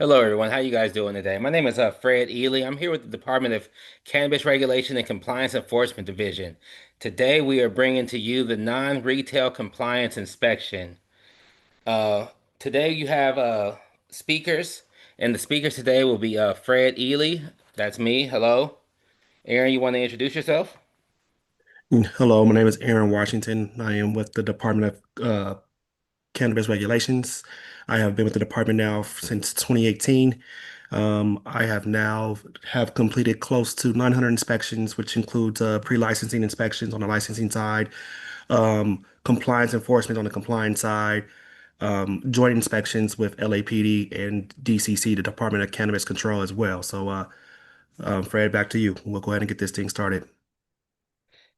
Hello, everyone. How you guys doing today? My name is Fred Ely. I'm here with the Department of Cannabis Regulation and Compliance Enforcement Division. Today, we are bringing to you the non-retail compliance inspection. Uh, Today, you have speakers, and the speakers today will be Fred Ely. That's me. Hello. Aaron, you want to introduce yourself? Hello, my name is Aaron Washington. I am with the Department of Cannabis Regulations. I have been with the department now since 2018. I have now have completed close to 900 inspections, which includes pre-licensing inspections on the licensing side, compliance enforcement on the compliance side, joint inspections with LAPD and DCC, the Department of Cannabis Control as well. Fred, back to you. We'll go ahead and get this thing started.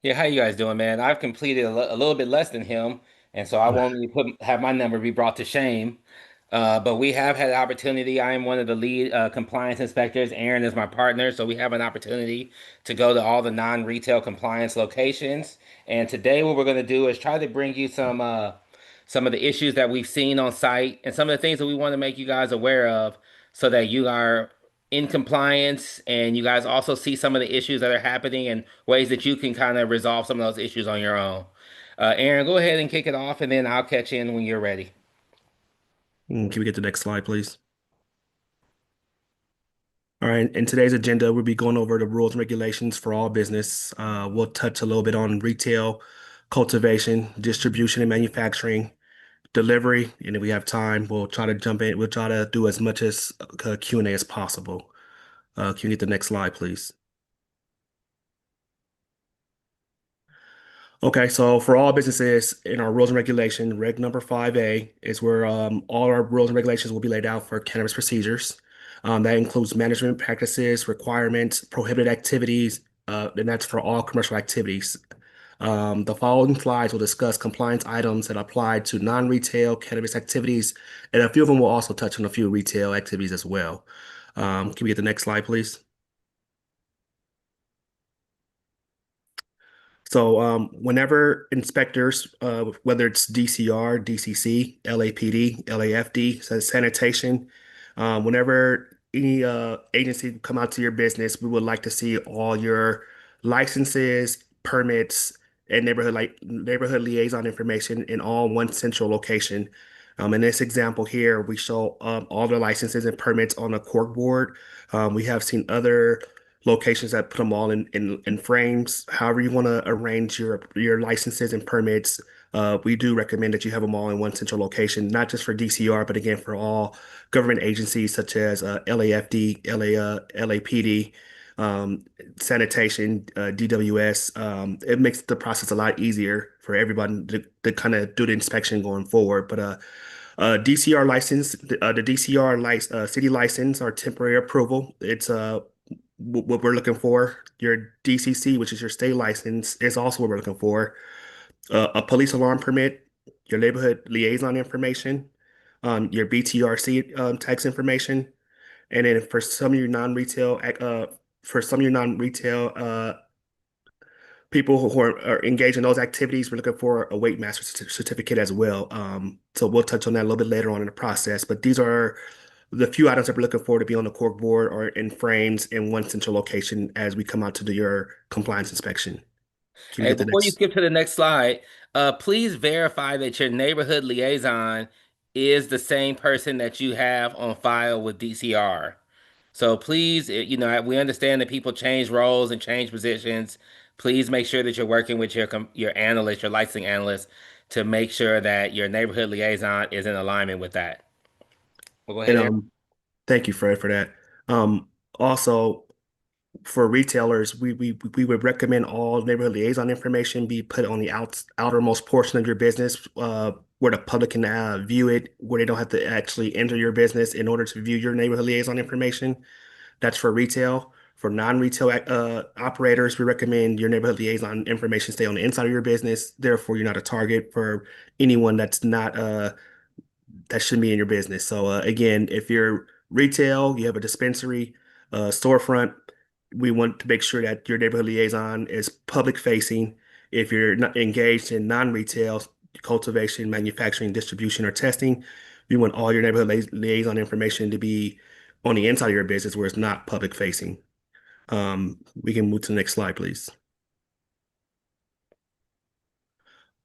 Yeah, how you guys doing, man? I've completed a little bit less than him, and so I won't really have my number be brought to shame. But we have had an opportunity. I am one of the lead compliance inspectors. Aaron is my partner, so we have an opportunity to go to all the non-retail compliance locations. And today, what we're going to do is try to bring you some of the issues that we've seen on site and some of the things that we want to make you guys aware of, so that you are in compliance and you guys also see some of the issues that are happening and ways that you can kind of resolve some of those issues on your own. Aaron, go ahead and kick it off, and then I'll catch in when you're ready. Can we get the next slide, please? All right, in today's agenda, we'll be going over the rules and regulations for all business. We'll touch a little bit on retail, cultivation, distribution and manufacturing, delivery, and if we have time, we'll try to jump in. We'll try to do as much as Q&A as possible. Can you get the next slide, please? Okay, so for all businesses in our rules and regulation, reg number 5A is where all our rules and regulations will be laid out for cannabis procedures. That includes management practices, requirements, prohibited activities, and that's for all commercial activities. The following slides will discuss compliance items that apply to non-retail cannabis activities, and a few of them will also touch on a few retail activities as well. Can we get the next slide, please? Whenever inspectors, whether it's DCR, DCC, LAPD, LAFD, says sanitation, whenever any agency come out to your business, we would like to see all your licenses, permits, and neighborhood liaison information in all one central location. In this example here, we show all the licenses and permits on a cork board. We have seen other locations that put them all in frames. However you want to arrange your licenses and permits, we do recommend that you have them all in one central location, not just for DCR, but again for all government agencies such as LAFD, LAPD, sanitation, DWS. It makes the process a lot easier for everybody to kind of do the inspection going forward. But DCR license, the DCR city license, our temporary approval. It's what we're looking for. Your DCC, which is your state license, is also what we're looking for. A police alarm permit, your neighborhood liaison information, your BTRC tax information, and then for some of your non-retail people who are engaged in those activities, we're looking for a weight master certificate as well. So we'll touch on that a little bit later on in the process. But these are the few items that we're looking for to be on the cork board or in frames in one central location as we come out to do your compliance inspection. Can we Hey, get the before you next? skip to the next slide, please verify that your neighborhood liaison is the same person that you have on file with DCR. So please, we understand that people change roles and change positions. Please make sure that you're working with your analyst, your licensing analyst, to make sure that your neighborhood liaison is in alignment with that. We'll go And ahead, Aaron. thank you, Fred, for that. Also, for retailers, we would recommend all neighborhood liaison information be put on the outermost portion of your business, where the public can view it, where they don't have to actually enter your business in order to view your neighborhood liaison information. That's for retail. For non-retail operators, we recommend your neighborhood liaison information stay on the inside of your business. Therefore, you're not a target for anyone that's not that shouldn't be in your business. So again, if you're retail, you have a dispensary, storefront, we want to make sure that your neighborhood liaison is public facing. If you're not engaged in non-retail, cultivation, manufacturing, distribution, or testing, We want all your neighborhood liaison information to be on the inside of your business where it's not public facing. We can move to the next slide, please.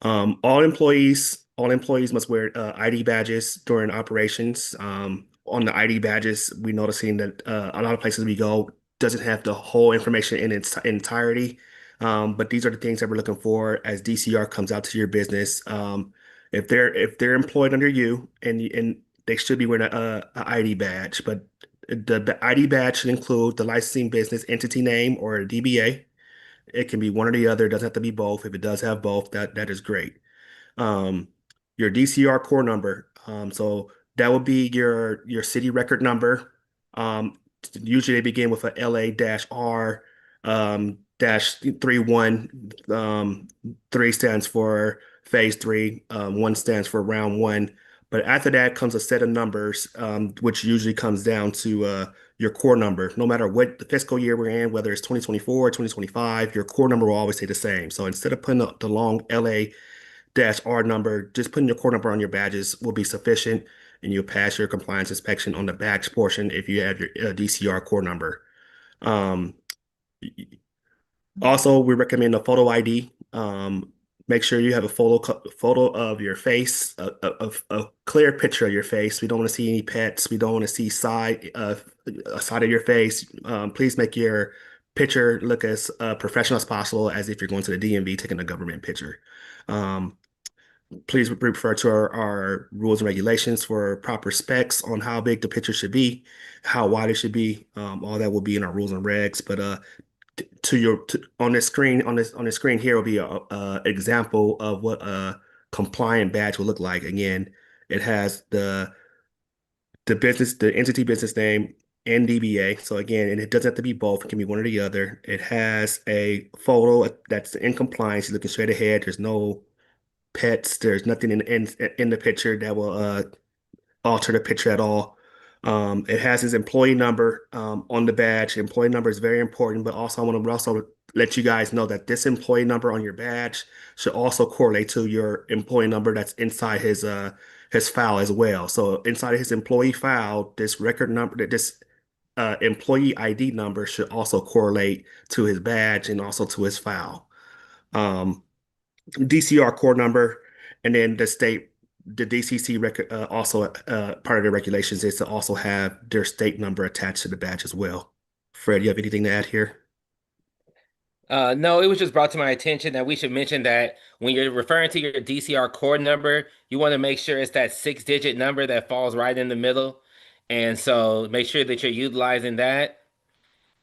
All employees must wear ID badges during operations. On the ID badges, we're noticing that a lot of places we go doesn't have the whole information in its entirety. But these are the things that we're looking for as DCR comes out to your business. If they're employed under you, and they should be wearing a ID badge, but the ID badge should include the licensing business entity name or a DBA. It can be one or the other. It doesn't have to be both. If it does have both, that is great. um, your DCR core number. So that would be your city record number. Usually they begin with a LA-R -31. 3 stands for phase three. 1 stands for round one. But after that comes a set of numbers, which usually comes down to your core number. No matter what the fiscal year we're in, whether it's 2024 or 2025, your core number will always stay the same. So instead of putting the long LA-R number, just putting your core number on your badges will be sufficient, and you'll pass your compliance inspection on the badge portion if you have your DCR core number. Um, Also, we recommend a photo ID. Make sure you have a photo of your face, a clear picture of your face. We don't want to see any pets. We don't want to see a side of your face. Please make your picture look as professional as possible, as if you're going to the DMV taking a government picture. Um, Please refer to our rules and regulations for proper specs on how big the picture should be, how wide it should be. All that will be in our rules and regs. But on this screen, on this screen here will be a example of what a compliant badge will look like. Again, it has the entity business name and DBA. So again, and it doesn't have to be both. It can be one or the other. It has a photo that's in compliance. You're looking straight ahead. There's no pets. There's nothing in the picture that will alter the picture at all. It has his employee number on the badge. Employee number is very important, but also I want to also let you guys know that this employee number on your badge should also correlate to your employee number that's inside his file as well. So inside of his employee file, this record number, this employee ID number should also correlate to his badge and also to his file. Um, DCR core number, and then the DCC record also part of the regulations is to also have their state number attached to the badge as well. Fred, you have anything to add here? No, it was just brought to my attention that we should mention that when you're referring to your DCR core number, you want to make sure it's that 6-digit number that falls right in the middle. And so make sure that you're utilizing that.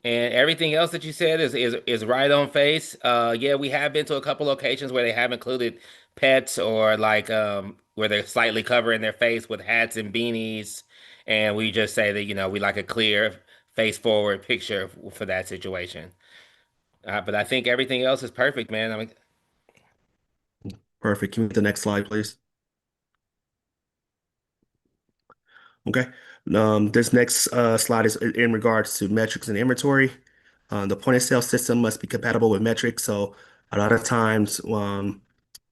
And everything else that you said is right on face. Yeah, we have been to a couple locations where they have included pets or like where they're slightly covering their face with hats and beanies. And we just say that, we like a clear face forward picture for that situation. But I think everything else is perfect, man. I mean, Perfect. Can we get the next slide, please? Okay. This next slide is in regards to metrics and inventory. The point of sale system must be compatible with metrics. So a lot of times, when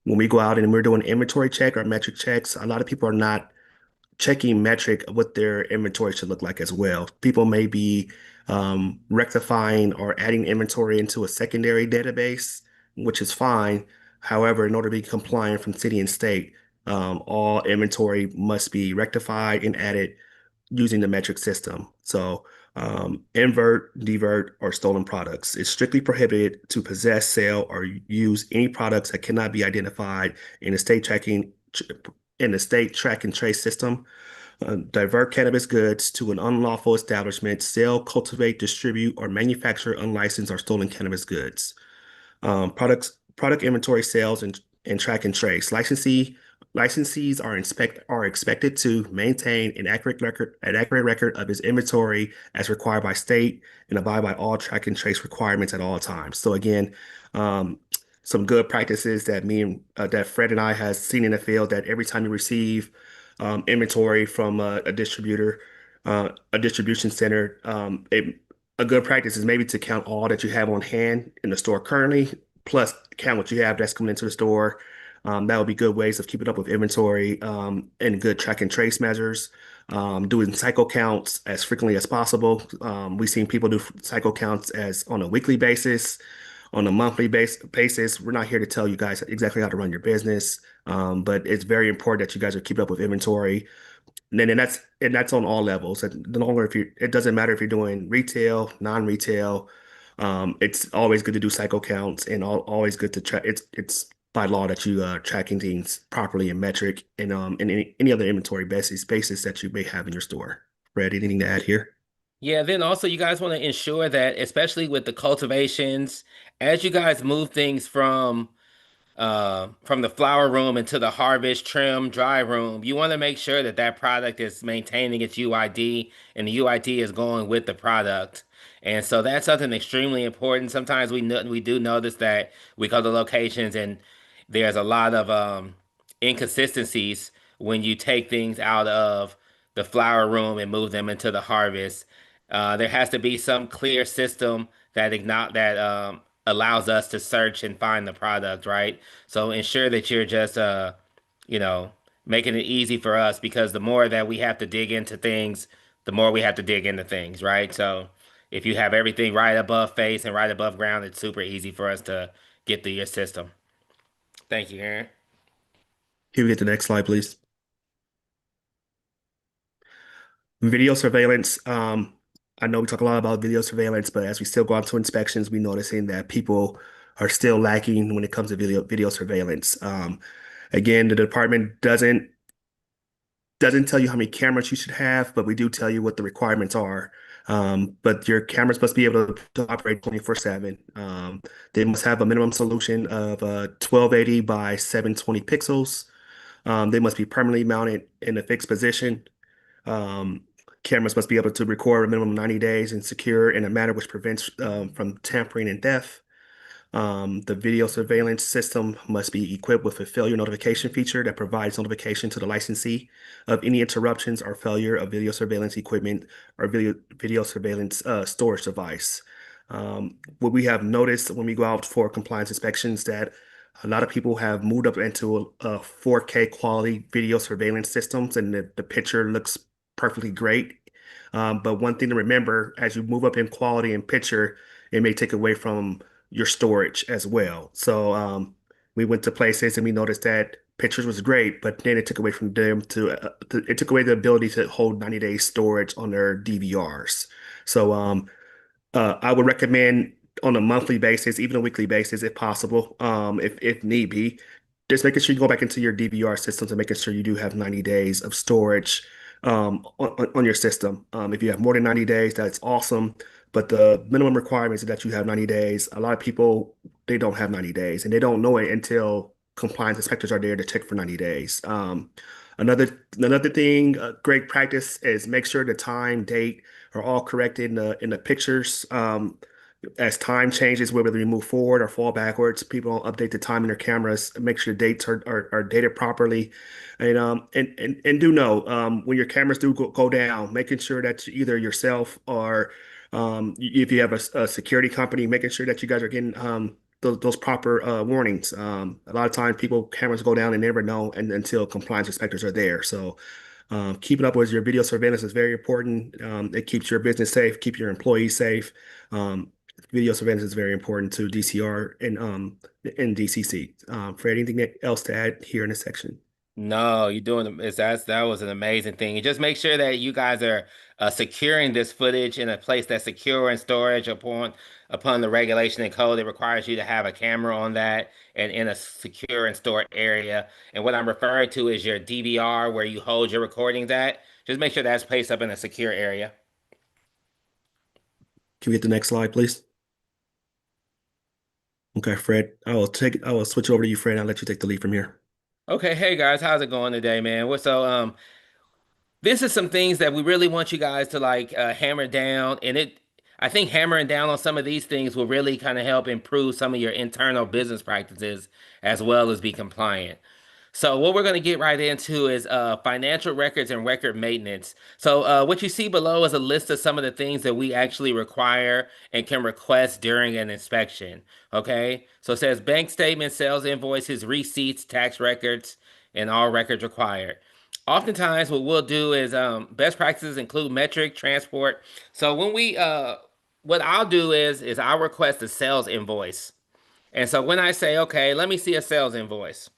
we go out and we're doing inventory check or metric checks, a lot of people are not checking metric of what their inventory should look like as well. People may be rectifying or adding inventory into a secondary database, which is fine. However, in order to be compliant from city and state, all inventory must be rectified and added using the metric system. So, invert, divert, or stolen products. It's strictly prohibited to possess, sell, or use any products that cannot be identified in the state track and trace system. Divert cannabis goods to an unlawful establishment, sell, cultivate, distribute, or manufacture unlicensed or stolen cannabis goods. Product inventory sales and track and trace. Licensees are expected to maintain an accurate record of his inventory as required by state and abide by all track and trace requirements at all times. So again, um, some good practices that Fred and I has seen in the field, that every time you receive inventory from a distribution center, a good practice is maybe to count all that you have on hand in the store currently, plus count what you have that's coming into the store That would be good ways of keeping up with inventory and good track and trace measures. Doing cycle counts as frequently as possible. We've seen people do cycle counts as on a weekly basis, on a monthly basis. We're not here to tell you guys exactly how to run your business, but it's very important that you guys are keeping up with inventory. And that's on all levels. And no longer if you, it doesn't matter if you're doing retail, non-retail. It's always good to do cycle counts and always good to track. It's by law that you tracking things properly in metric and any other inventory basis that you may have in your store. Fred, anything to add here? Yeah, then also you guys want to ensure that, especially with the cultivations, as you guys move things from the flower room into the harvest, trim, dry room, you want to make sure that that product is maintaining its UID and the UID is going with the product. And so that's something extremely important. Sometimes we do notice that we go to locations and there's a lot of inconsistencies when you take things out of the flower room and move them into the harvest. There has to be some clear system that allows us to search and find the product, right? So ensure that you're just you know, making it easy for us because the more that we have to dig into things, the more we have to dig into things, right? So if you have everything right above face and right above ground, it's super easy for us to get through your system. Thank you, Aaron. Can we get the next slide, please? Video surveillance. I know we talk a lot about video surveillance, but as we still go on to inspections, we're noticing that people are still lacking when it comes to video surveillance. Again, the department doesn't tell you how many cameras you should have, but we do tell you what the requirements are. But your cameras must be able to operate 24/7. They must have a minimum solution of 1280 by 720 pixels. They must be permanently mounted in a fixed position. Um, Cameras must be able to record a minimum of 90 days and secure in a manner which prevents from tampering and theft. The video surveillance system must be equipped with a failure notification feature that provides notification to the licensee of any interruptions or failure of video surveillance equipment or video surveillance storage device. What we have noticed when we go out for compliance inspections that a lot of people have moved up into a 4K quality video surveillance systems, and the picture looks perfectly great. But one thing to remember, as you move up in quality and picture, it may take away from your storage as well. So we went to places and we noticed that pictures was great, but then it took away from them it took away the ability to hold 90 days storage on their DVRs. So I would recommend on a monthly basis, even a weekly basis, if possible, if need be, just making sure you go back into your DVR systems and making sure you do have 90 days of storage on your system. If you have more than 90 days, that's awesome. But the minimum requirements is that you have 90 days. A lot of people, they don't have 90 days and they don't know it until compliance inspectors are there to check for 90 days. Another thing, great practice is make sure the time, date are all corrected in the pictures. As time changes, whether we move forward or fall backwards, people update the time in their cameras, make sure the dates are dated properly. And do know when your cameras do go down, making sure that either yourself or if you have a security company, making sure that you guys are getting those proper warnings. A lot of times people cameras go down and never know until compliance inspectors are there. So keeping up with your video surveillance is very important. It keeps your business safe, keep your employees safe. Um, Video surveillance is very important to DCR and DCC. Fred, anything else to add here in this section? No, you're doing that was an amazing thing. And just make sure that you guys are securing this footage in a place that's secure in storage upon the regulation and code. It requires you to have a camera on that and in a secure and stored area. And what I'm referring to is your DVR where you hold your recordings at. Just make sure that's placed up in a secure area. Can we get the next slide, please? Okay, Fred, I will switch over to you, Fred. I'll let you take the lead from here. Okay, hey guys, how's it going today, man? This is some things that we really want you guys to hammer down, and I think hammering down on some of these things will really kind of help improve some of your internal business practices as well as be compliant. So what we're going to get right into is financial records and record maintenance. So what you see below is a list of some of the things that we actually require and can request during an inspection. Okay, so it says bank statements, sales invoices, receipts, tax records, and all records required. Oftentimes, what we'll do is best practices include metric transport. So what I'll do is I'll request a sales invoice. And so when I say, okay, let me see a sales invoice.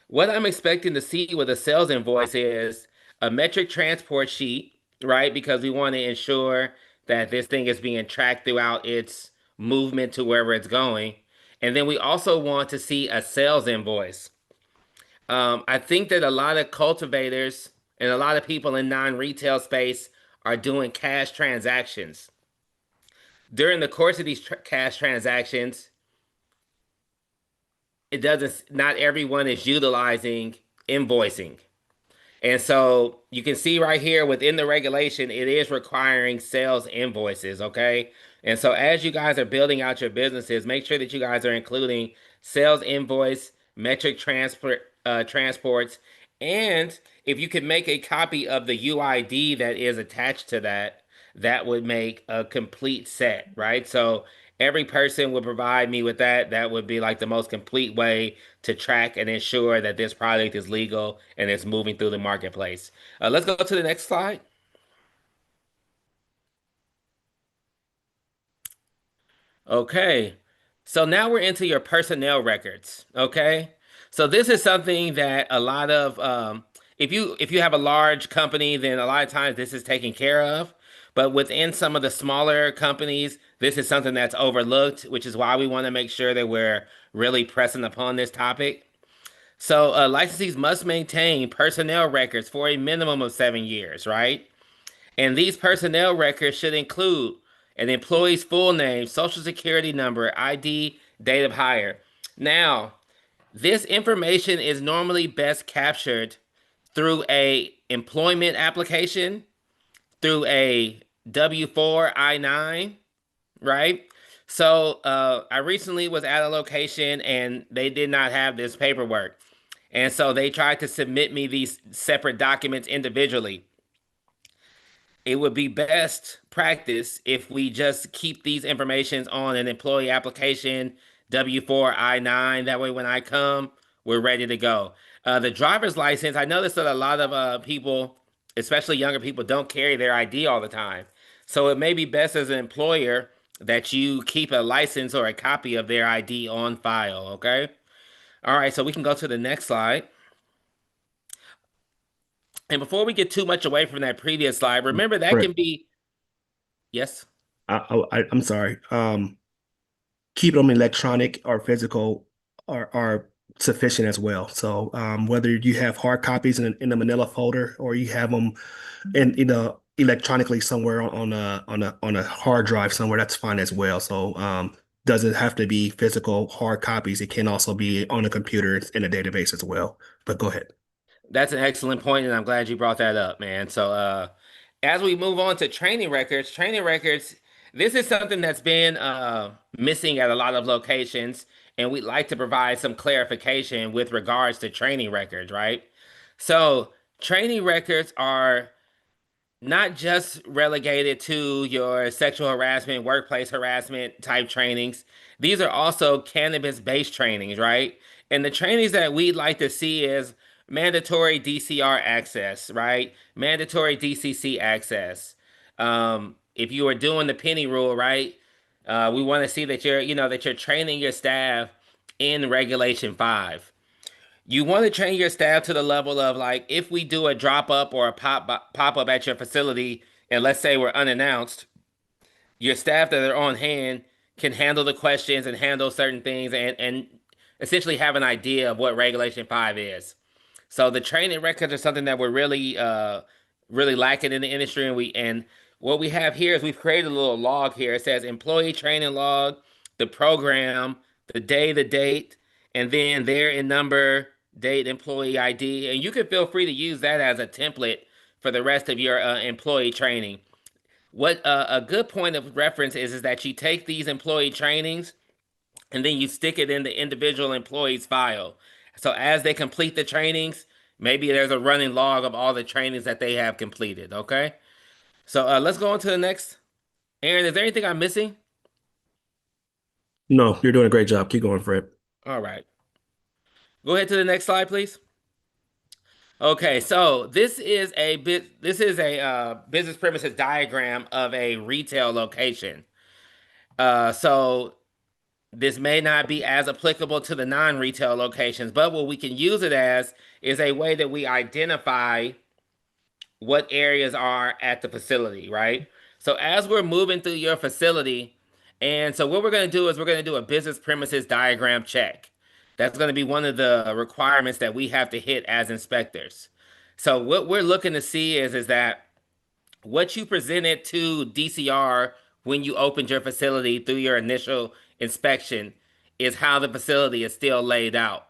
What I'm expecting to see with a sales invoice is a metric transport sheet, right? Because we want to ensure that this thing is being tracked throughout its movement to wherever it's going. And then we also want to see a sales invoice. I think that a lot of cultivators and a lot of people in non-retail space are doing cash transactions. During the course of these cash transactions, it doesn't, not everyone is utilizing invoicing. And so you can see right here within the regulation, it is requiring sales invoices, okay? And so as you guys are building out your businesses, make sure that you guys are including sales invoice, metric transports, and if you could make a copy of the UID that is attached to that, that would make a complete set, right? So every person would provide me with that. That would be like the most complete way to track and ensure that this product is legal and it's moving through the marketplace. Let's go to the next slide. Okay. So now we're into your personnel records. Okay. So this is something that a lot of if you have a large company, then a lot of times this is taken care of. But within some of the smaller companies, this is something that's overlooked, which is why we want to make sure that we're really pressing upon this topic. So licensees must maintain personnel records for a minimum of 7 years, right? And these personnel records should include an employee's full name, social security number, ID, date of hire. Now, this information is normally best captured through a employment application, through a W-4 I-9, right? So I recently was at a location and they did not have this paperwork. And so they tried to submit me these separate documents individually. It would be best practice if we just keep these informations on an employee application, W-4, I-9. That way, when I come, we're ready to go. The driver's license, I noticed that a lot of people, especially younger people, don't carry their ID all the time. So it may be best as an employer that you keep a license or a copy of their ID on file, okay? All right, so we can go to the next slide. And before we get too much away from that previous slide, remember that Correct. can be, yes? I'm sorry. Keep them electronic or physical are sufficient as well. So whether you have hard copies in a manila folder or you have them in a electronically somewhere on a hard drive somewhere, that's fine as well. So doesn't have to be physical hard copies. It can also be on a computer in a database as well. But go ahead. That's an excellent point, and I'm glad you brought that up, man. So, as we move on to training records, this is something that's been missing at a lot of locations, and we'd like to provide some clarification with regards to training records, right? So, training records are not just relegated to your sexual harassment, workplace harassment type trainings. These are also cannabis-based trainings, right? And the trainings that we'd like to see is mandatory DCR access, right? Mandatory DCC access. If you are doing the penny rule, right? We want to see that you're training your staff in Regulation 5. You want to train your staff to the level of like if we do a drop up or a pop up at your facility, and let's say we're unannounced, your staff that are on hand can handle the questions and handle certain things and essentially have an idea of what Regulation 5 is. So the training records are something that we're really lacking in the industry, and what we have here is we've created a little log here. It says employee training log, the program, the day, the date, and then there in number, date, employee ID, and you can feel free to use that as a template for the rest of your employee training. What a good point of reference is that you take these employee trainings and then you stick it in the individual employee's file. So as they complete the trainings, maybe there's a running log of all the trainings that they have completed. Okay. So let's go on to the next. Aaron, is there anything I'm missing? No, you're doing a great job. Keep going, Fred. All right. Go ahead to the next slide, please. Okay, so this is a business premises diagram of a retail location. So this may not be as applicable to the non-retail locations, but what we can use it as is a way that we identify what areas are at the facility, right? So as we're moving through your facility, and so what we're going to do is we're going to do a business premises diagram check. That's going to be one of the requirements that we have to hit as inspectors. So what we're looking to see is that what you presented to DCR when you opened your facility through your initial inspection is how the facility is still laid out.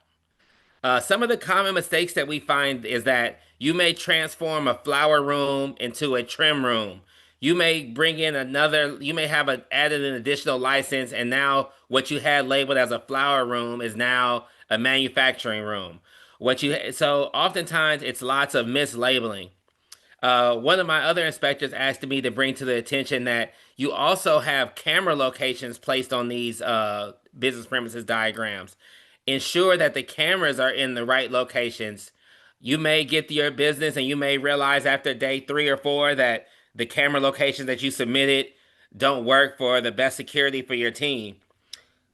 Some of the common mistakes that we find is that you may transform a flower room into a trim room. You may bring in another, you may have added an additional license, and now what you had labeled as a flower room is now a manufacturing room. So oftentimes it's lots of mislabeling. One of my other inspectors asked me to bring to the attention that you also have camera locations placed on these business premises diagrams. Ensure that the cameras are in the right locations. You may get to your business and you may realize after day 3 or 4 that the camera locations that you submitted don't work for the best security for your team.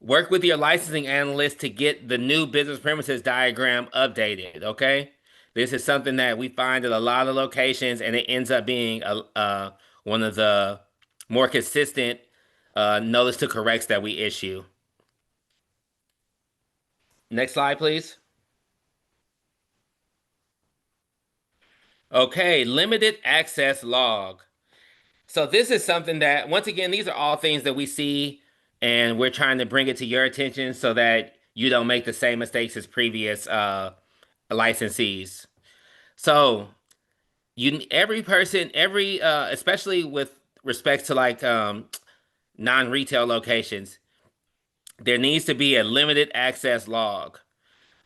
Work with your licensing analyst to get the new business premises diagram updated, okay? This is something that we find at a lot of locations, and it ends up being one of the more consistent notice to corrects that we issue. Next slide, please. Okay, limited access log. So this is something that, once again, these are all things that we see, and we're trying to bring it to your attention so that you don't make the same mistakes as previous licensees. So every person, especially with respect to like non-retail locations, there needs to be a limited access log.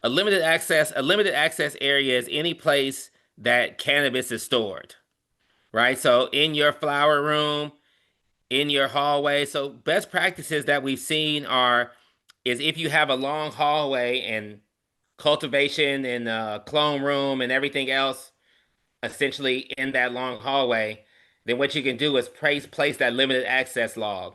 A limited access area is any place that cannabis is stored, right? So in your flower room, in your hallway. So best practices that we've seen is if you have a long hallway and cultivation and clone room and everything else essentially in that long hallway, then what you can do is place that limited access log.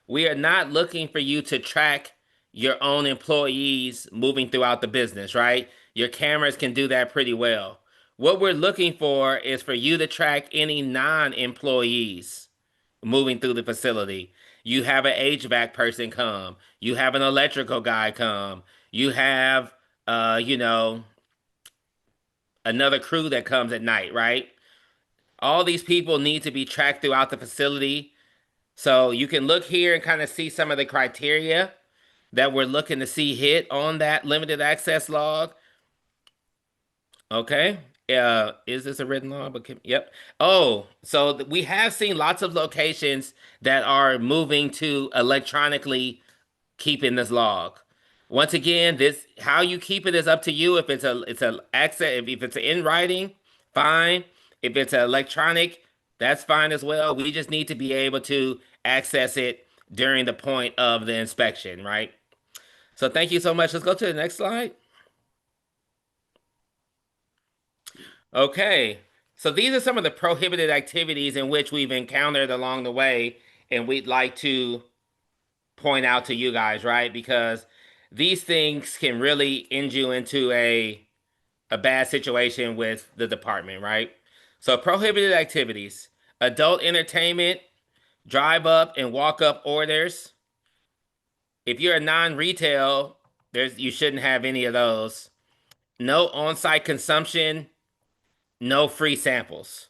We are not looking for you to track your own employees moving throughout the business, right? Your cameras can do that pretty well. What we're looking for is for you to track any non-employees moving through the facility. You have an HVAC person come, you have an electrical guy come, you have you know, another crew that comes at night, right? All these people need to be tracked throughout the facility. So you can look here and kind of see some of the criteria that we're looking to see hit on that limited access log. Okay. Is this a written log? Yep. Oh, so we have seen lots of locations that are moving to electronically keeping this log. Once again, this how you keep it is up to you. If it's a access, if it's in writing, fine. If it's electronic, that's fine as well. We just need to be able to access it during the point of the inspection, right? So thank you so much. Let's go to the next slide. Okay. So these are some of the prohibited activities in which we've encountered along the way, and we'd like to point out to you guys, right? Because these things can really end you into a bad situation with the department, right? So prohibited activities, adult entertainment, drive up and walk up orders. If you're a non-retail, you shouldn't have any of those. No on-site consumption, no free samples.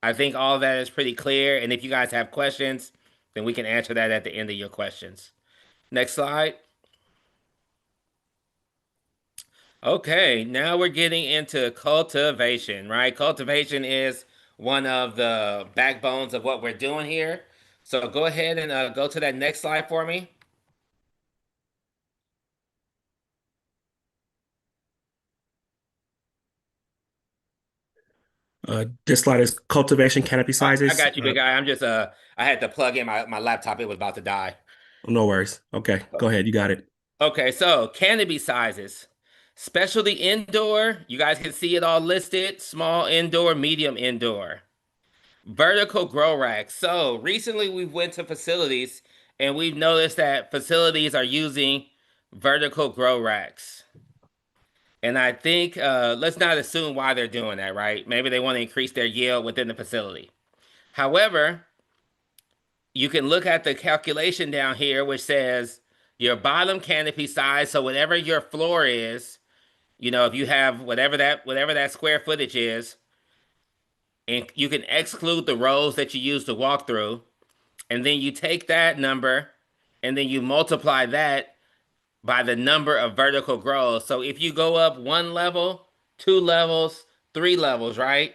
I think all of that is pretty clear. And if you guys have questions, then we can answer that at the end of your questions. Next slide. Okay, now we're getting into cultivation, right? Cultivation is one of the backbones of what we're doing here. So go ahead and go to that next slide for me. This slide is cultivation canopy I sizes. got you, big guy. I'm just I had to plug in my laptop. It was about to die. No worries. Okay, go ahead. You got it. Okay, so canopy sizes. Specialty indoor, you guys can see it all listed. Small indoor, medium indoor. Vertical grow racks. So recently we went to facilities and we've noticed that facilities are using vertical grow racks. And I think let's not assume why they're doing that, right? Maybe they want to increase their yield within the facility. However, you can look at the calculation down here, which says your bottom canopy size. So whatever your floor is, if you have whatever that square footage is, and you can exclude the rows that you use to walk through, and then you take that number, and then you multiply that by the number of vertical grows. So if you go up one level, two levels, three levels, right?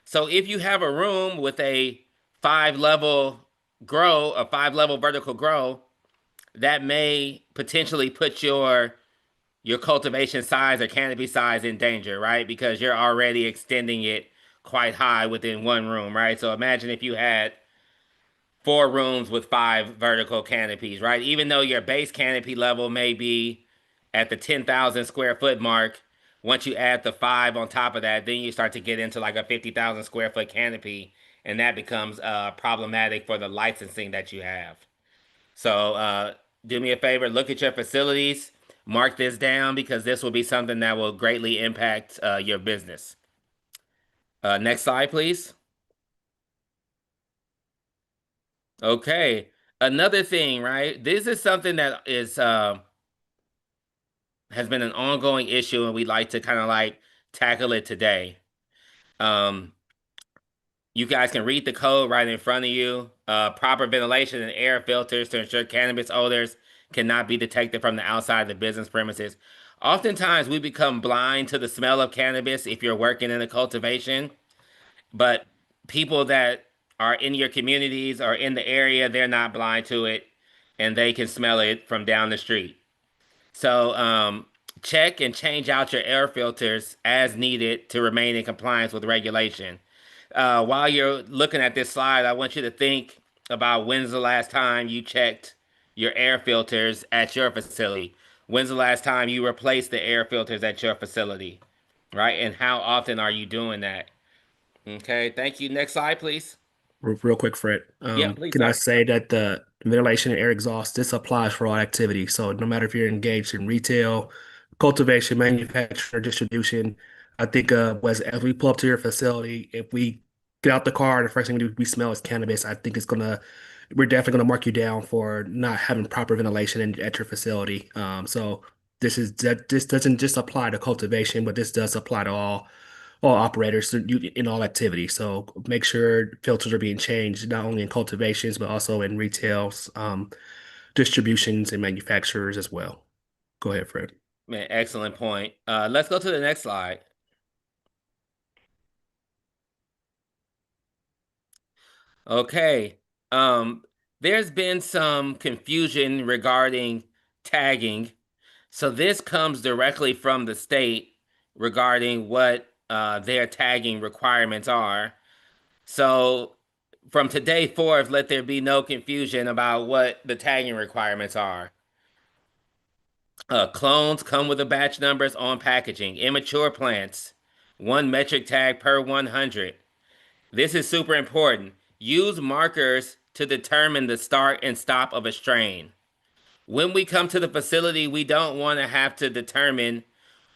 So if you have a room with a five level vertical grow, that may potentially put your cultivation size or canopy size in danger, right? Because you're already extending it quite high within one room, right? So imagine if you had four rooms with five vertical canopies, right? Even though your base canopy level may be at the 10,000 square foot mark, once you add the five on top of that, then you start to get into like a 50,000 square foot canopy, and that becomes problematic for the licensing that you have. So do me a favor, look at your facilities, mark this down because this will be something that will greatly impact your business. Next slide, please. Okay. Another thing, right? This is something that is has been an ongoing issue, and we'd like to kind of like tackle it today. Um, you guys can read the code right in front of you. Proper ventilation and air filters to ensure cannabis odors cannot be detected from the outside of the business premises. Oftentimes, we become blind to the smell of cannabis if you're working in a cultivation, but people that are in your communities or in the area, they're not blind to it, and they can smell it from down the street. So check and change out your air filters as needed to remain in compliance with regulation. While you're looking at this slide, I want you to think about when's the last time you checked your air filters at your facility. When's the last time you replaced the air filters at your facility, right? And how often are you doing that? Okay, thank you. Next slide, please. Real quick, Fred. Yeah, please, Can I sir. say that the ventilation and air exhaust, this applies for all activity. So no matter if you're engaged in retail, cultivation, manufacturing, distribution, I think as we pull up to your facility, if we get out the car and the first thing we smell is cannabis, I think we're definitely gonna mark you down for not having proper ventilation at your facility. So this doesn't just apply to cultivation, but this does apply to all operators in all activity. So make sure filters are being changed not only in cultivations but also in retails, distributions, and manufacturers as well. Go ahead, Fred. Man, excellent point. Let's go to the next slide. Okay. Um, there's been some confusion regarding tagging. So this comes directly from the state regarding what their tagging requirements are. So from today forth, let there be no confusion about what the tagging requirements are. Clones come with the batch numbers on packaging. Immature plants, 1 metric tag per 100. This is super important. Use markers to determine the start and stop of a strain. When we come to the facility, we don't want to have to determine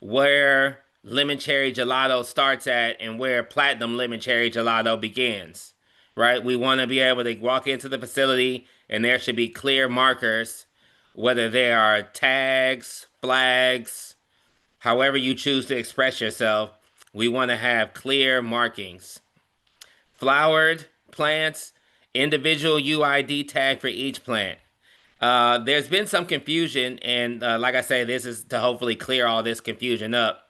where lemon cherry gelato starts at and where platinum lemon cherry gelato begins, right? We want to be able to walk into the facility and there should be clear markers, whether they are tags, flags, however you choose to express yourself. We want to have clear markings. Flowered plants, individual UID tag for each plant. There's been some confusion, and like I say, this is to hopefully clear all this confusion up.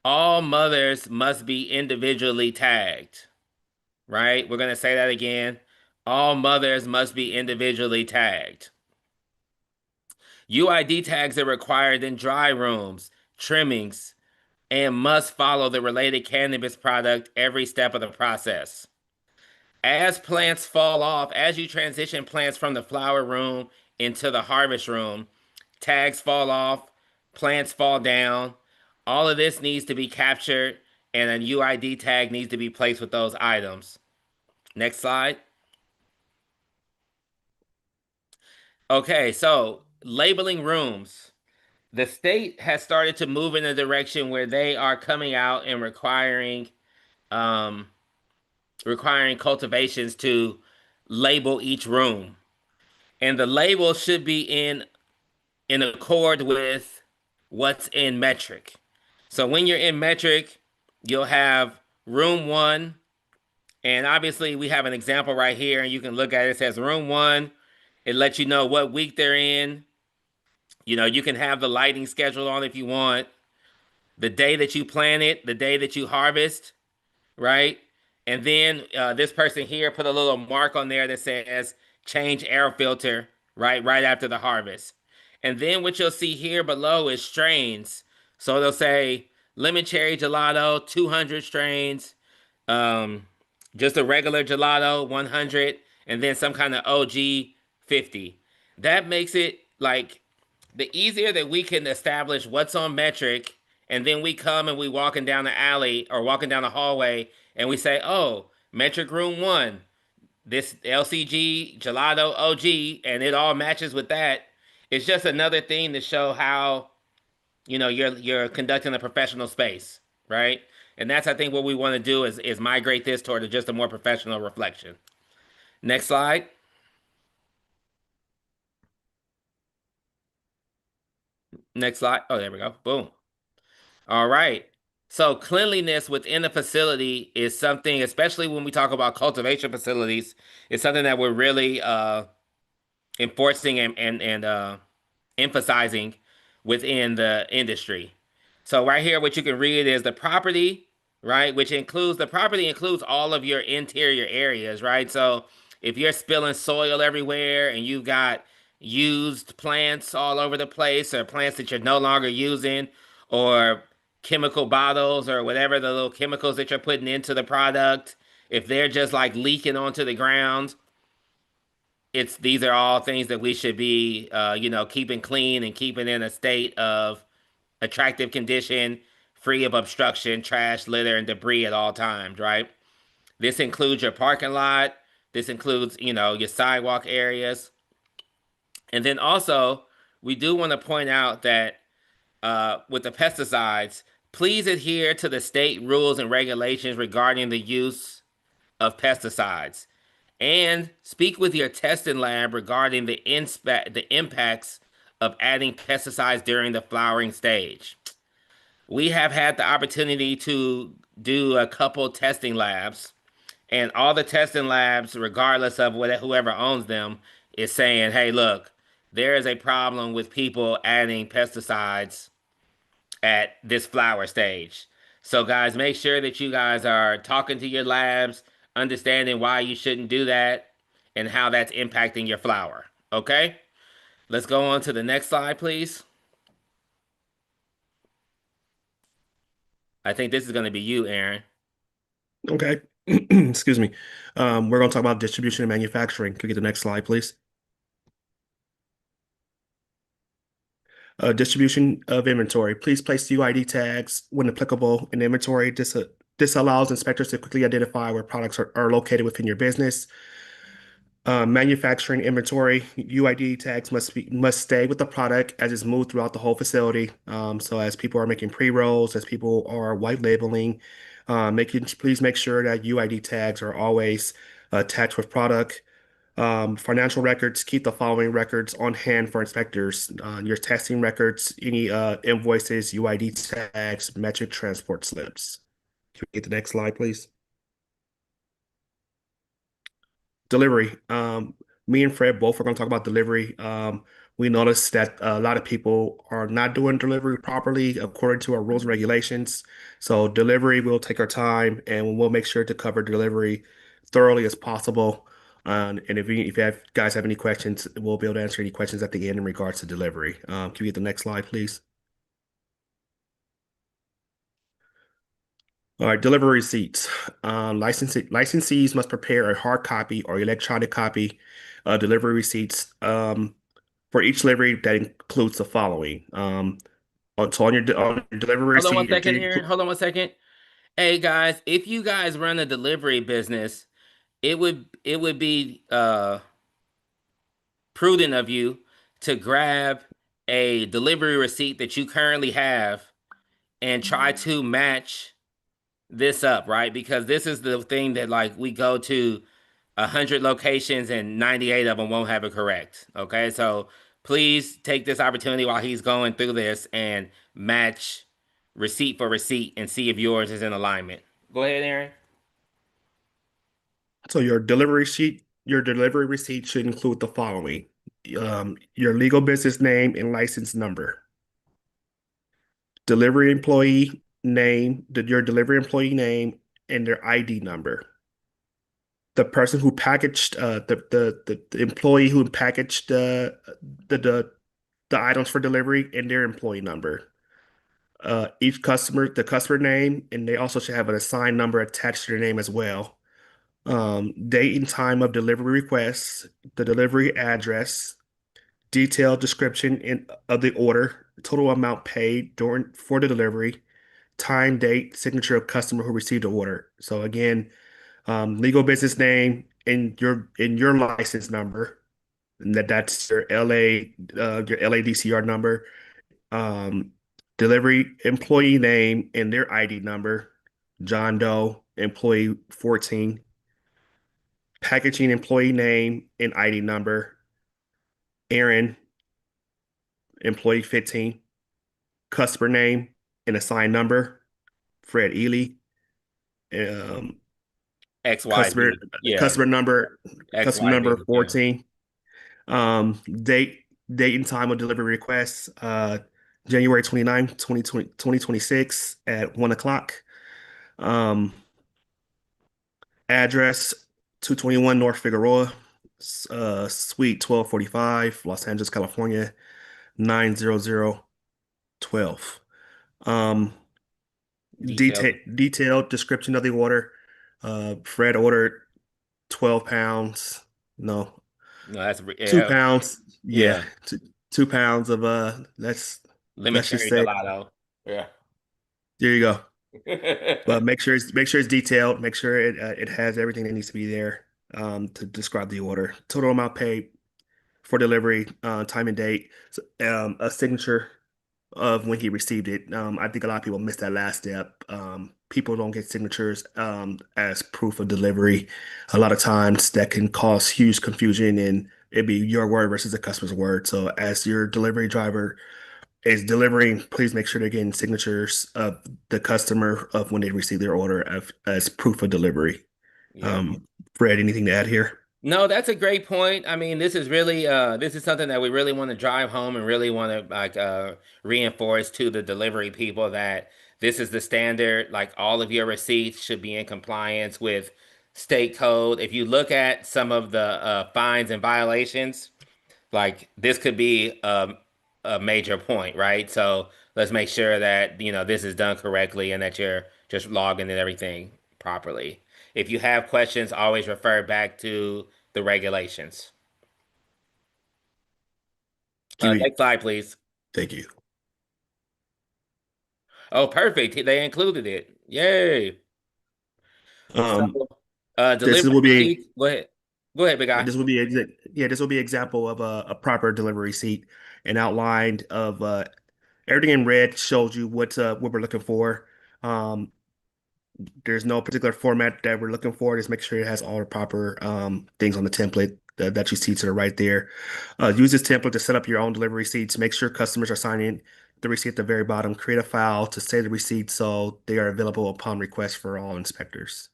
All mothers must be individually tagged, right? We're going to say that again. All mothers must be individually tagged. UID tags are required in dry rooms, trimmings, and must follow the related cannabis product every step of the process. As plants fall off, as you transition plants from the flower room into the harvest room, tags fall off, plants fall down. All of this needs to be captured, and a UID tag needs to be placed with those items. Next slide. Okay, so labeling rooms. The state has started to move in a direction where they are coming out and um, requiring cultivations to label each room, and the label should be in accord with what's in metric. So when you're in metric, you'll have room one, and obviously we have an example right here, and you can look at it. It says room one. It lets you know what week they're in. You know, you can have the lighting schedule on if you want, the day that you plant it, the day that you harvest, right? And then this person here put a little mark on there that says change air filter, right after the harvest. And then what you'll see here below is strains. So they'll say lemon cherry gelato, 200 strains, um, just a regular gelato, 100, and then some kind of OG, 50. That makes it like the easier that we can establish what's on metric, and then we come and we walking down the alley or walking down the hallway and we say, oh, metric room one, this LCG gelato OG, and it all matches with that. It's just another thing to show how you're conducting a professional space, right? And that's I think what we want to do is migrate this toward just a more professional reflection. Next slide. Next slide. Oh, there we go. Boom. All right. So cleanliness within a facility is something, especially when we talk about cultivation facilities, is something that we're really enforcing and emphasizing within the industry. So right here, what you can read is the property, right? Which includes the property includes all of your interior areas, right? So if you're spilling soil everywhere and you've got used plants all over the place or plants that you're no longer using or chemical bottles or whatever the little chemicals that you're putting into the product, if they're just like leaking onto the ground, it's these are all things that we should be keeping clean and keeping in a state of attractive condition, free of obstruction, trash, litter, and debris at all times, right? This includes your parking lot. This includes, your sidewalk areas. And then also, we do want to point out that with the pesticides, please adhere to the state rules and regulations regarding the use of pesticides. And speak with your testing lab regarding the impacts of adding pesticides during the flowering stage. We have had the opportunity to do a couple testing labs, and all the testing labs, regardless of whoever owns them, is saying, "Hey, look, there is a problem with people adding pesticides at this flower stage." So, guys, make sure that you guys are talking to your labs, understanding why you shouldn't do that, and how that's impacting your flower. Okay? Let's go on to the next slide, please. I think this is going to be you, Aaron. Okay. Excuse me. We're going to talk about distribution and manufacturing. Could we get the next slide, please? Distribution of inventory. Please place UID tags when applicable in inventory. This allows inspectors to quickly identify where products are located within your business. Manufacturing inventory, UID tags must stay with the product as it's moved throughout the whole facility. So as people are making pre-rolls, as people are white labeling, please make sure that UID tags are always attached with product. Financial records, keep the following records on hand for inspectors. Your testing records, any invoices, UID tags, metric transport slips. Can we get the next slide, please? Delivery. Me and Fred both are going to talk about delivery. We noticed that a lot of people are not doing delivery properly according to our rules and regulations. So delivery, we'll take our time and we'll make sure to cover delivery thoroughly as possible. And if guys have any questions, we'll be able to answer any questions at the end in regards to delivery. Can we get the next slide, please? All right, delivery receipts. Licensees must prepare a hard copy or electronic copy of delivery receipts for each delivery that includes the following. On your delivery Hold on one receipt, it should second, Aaron. include. Hold on one second. Hey guys, if you guys run a delivery business, it would be prudent of you to grab a delivery receipt that you currently have and try to match this up, right? Because this is the thing that like we go to 100 locations and 98 of them won't have it correct. Okay, so please take this opportunity while he's going through this and match receipt for receipt and see if yours is in alignment. Go ahead, Aaron. So your delivery receipt should include the following: your legal business name and license number, delivery employee name, your delivery employee name and their ID number. The person who packaged the employee who packaged the the the items for delivery and their employee number. Each customer, the customer name, and they also should have an assigned number attached to their name as well. Date and time of delivery requests, the delivery address, detailed description of the order, total amount paid during for the delivery, time, date, signature of customer who received the order. So again, legal business name and your license number, and that's your LADCR number, um, delivery employee name and their ID number, John Doe, employee 14, packaging employee name and ID number, Aaron, employee 15, customer name and assigned number, Fred Ely, um, customer XYZ. Yeah, customer number customer number XYZ. Yeah. 14, date and time of delivery requests, January 29th, 2026 at 1 o'clock. Um, Address 221 North Figueroa, Suite 1245, Los Angeles, California, 90012. Um, Detailed. detailed description of the order. Fred ordered 12 pounds. No, No, that's two yeah, pounds. Yeah, yeah. 2 pounds of let's just Cherry say gelato. Yeah. there you go. But make sure it's detailed. Make sure it has everything that needs to be there to describe the order. Total amount paid for delivery, time and date, a signature of when he received it. I think a lot of people miss that last step. People don't get signatures as proof of delivery. A lot of times that can cause huge confusion and it'd be your word versus the customer's word. So as your delivery driver is delivering, please make sure they're getting signatures of the customer of when they receive their order as proof of delivery. Yeah. Um, Fred, anything to add here? No, that's a great point. I mean, this is really this is something that we really want to drive home and really want to like reinforce to the delivery people that this is the standard. Like all of your receipts should be in compliance with state code. If you look at some of the fines and violations, like this could be a major point, right? So let's make sure that this is done correctly and that you're just logging in everything properly. If you have questions, always refer back to the regulations. Kiwi, Next slide, please. thank you. Oh, perfect. They included it. Yay. So, Um, this delivery will be receipts. Go ahead. Go ahead, big guy. this will be example of a proper delivery receipt and outlined of everything in red shows you what we're looking for. Um, there's no particular format that we're looking for. Just make sure it has all the proper things on the template that you see to the right there. Use this template to set up your own delivery receipts. Make sure customers are signing the receipt at the very bottom. Create a file to save the receipt so they are available upon request for all inspectors.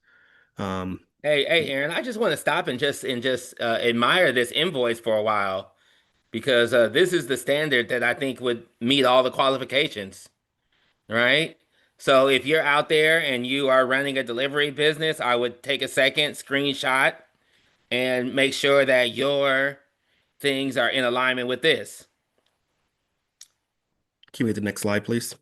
Um, Hey, Aaron. I just want to stop and just admire this invoice for a while because this is the standard that I think would meet all the qualifications, right? So if you're out there and you are running a delivery business, I would take a second, screenshot, and make sure that your things are in alignment with this. can we get the next slide, please?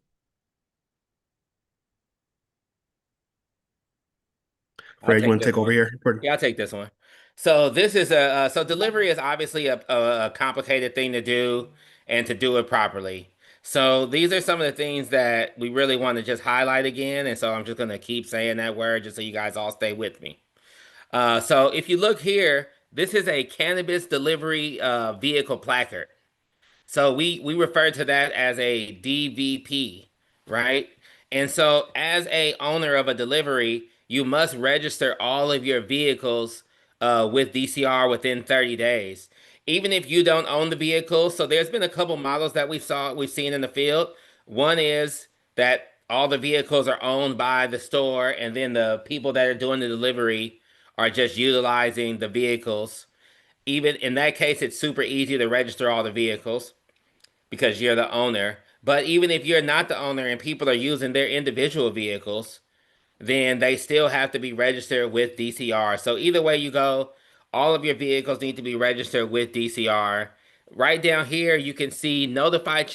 I'll Fred, you take want to this take over one. here? Yeah, I'll take this one. So this is a so delivery is obviously a complicated thing to do and to do it properly. So these are some of the things that we really want to just highlight again, and so I'm just gonna keep saying that word just so you guys all stay with me. So if you look here, this is a cannabis delivery vehicle placard. So we refer to that as a DVP, right? And so as a owner of a delivery, you must register all of your vehicles with DCR within 30 days. Even if you don't own the vehicle, so there's been a couple models that we've seen in the field. One is that all the vehicles are owned by the store, and then the people that are doing the delivery are just utilizing the vehicles. Even in that case, it's super easy to register all the vehicles because you're the owner. But even if you're not the owner and people are using their individual vehicles, then they still have to be registered with DCR. So either way you go, all of your vehicles need to be registered with DCR. Right down here, you can see notified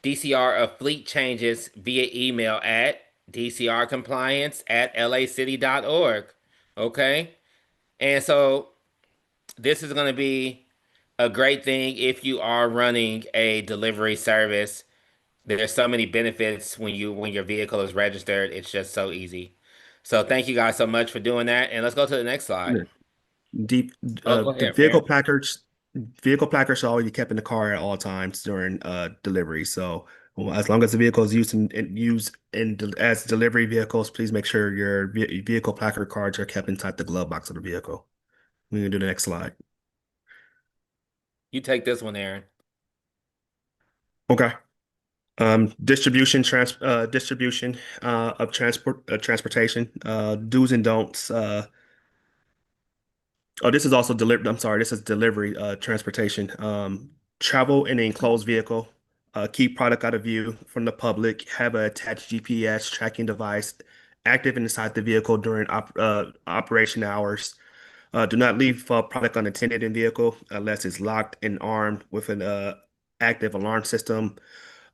DCR of fleet changes via email at dcrcompliance@lacity.org. Okay. And so this is going to be a great thing if you are running a delivery service. There's so many benefits when your vehicle is registered. It's just so easy. So thank you guys so much for doing that. And let's go to the next slide. Deep, Oh, go the ahead, Aaron. vehicle placards should always be kept in the car at all times during delivery. So as long as the vehicle is used as delivery vehicles, please make sure your vehicle placard cards are kept inside the glove box of the vehicle. We can do the next slide. You take this one, Aaron. Okay. Distribution of transportation, do's and don'ts. Oh, this is also delivered. I'm sorry, this is delivery transportation. Travel in an enclosed vehicle. Keep product out of view from the public. Have a attached GPS tracking device active inside the vehicle during operation hours. Do not leave product unattended in vehicle unless it's locked and armed with an active alarm system.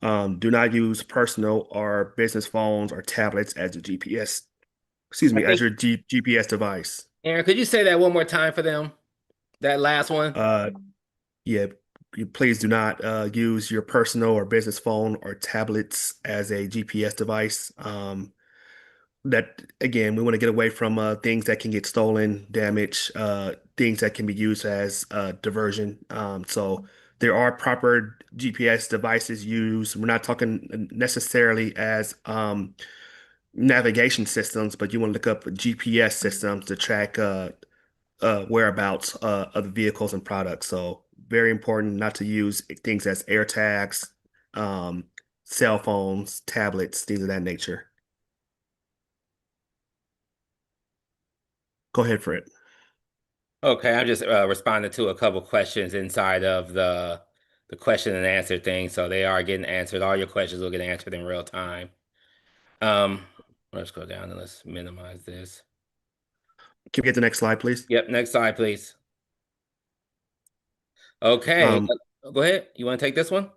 Do not use personal or business phones or tablets as a GPS. Excuse I me, as think, your GPS device. Aaron, could you say that one more time for them? That last one? Uh, Yeah, please do not use your personal or business phone or tablets as a GPS device. That again, we want to get away from things that can get stolen, damaged, things that can be used as diversion. So there are proper GPS devices used. We're not talking necessarily as navigation systems, but you want to look up GPS systems to track whereabouts of the vehicles and products. So very important not to use things as air tags, um, cell phones, tablets, things of that nature. Go ahead, Fred. Okay, I'm just responding to a couple questions inside of the question and answer thing. So they are getting answered. All your questions will get answered in real time. Um, let's go down and let's minimize this. Can we get the next slide, please? Yep, next slide, please. Okay, Um, go ahead. You want to take this one?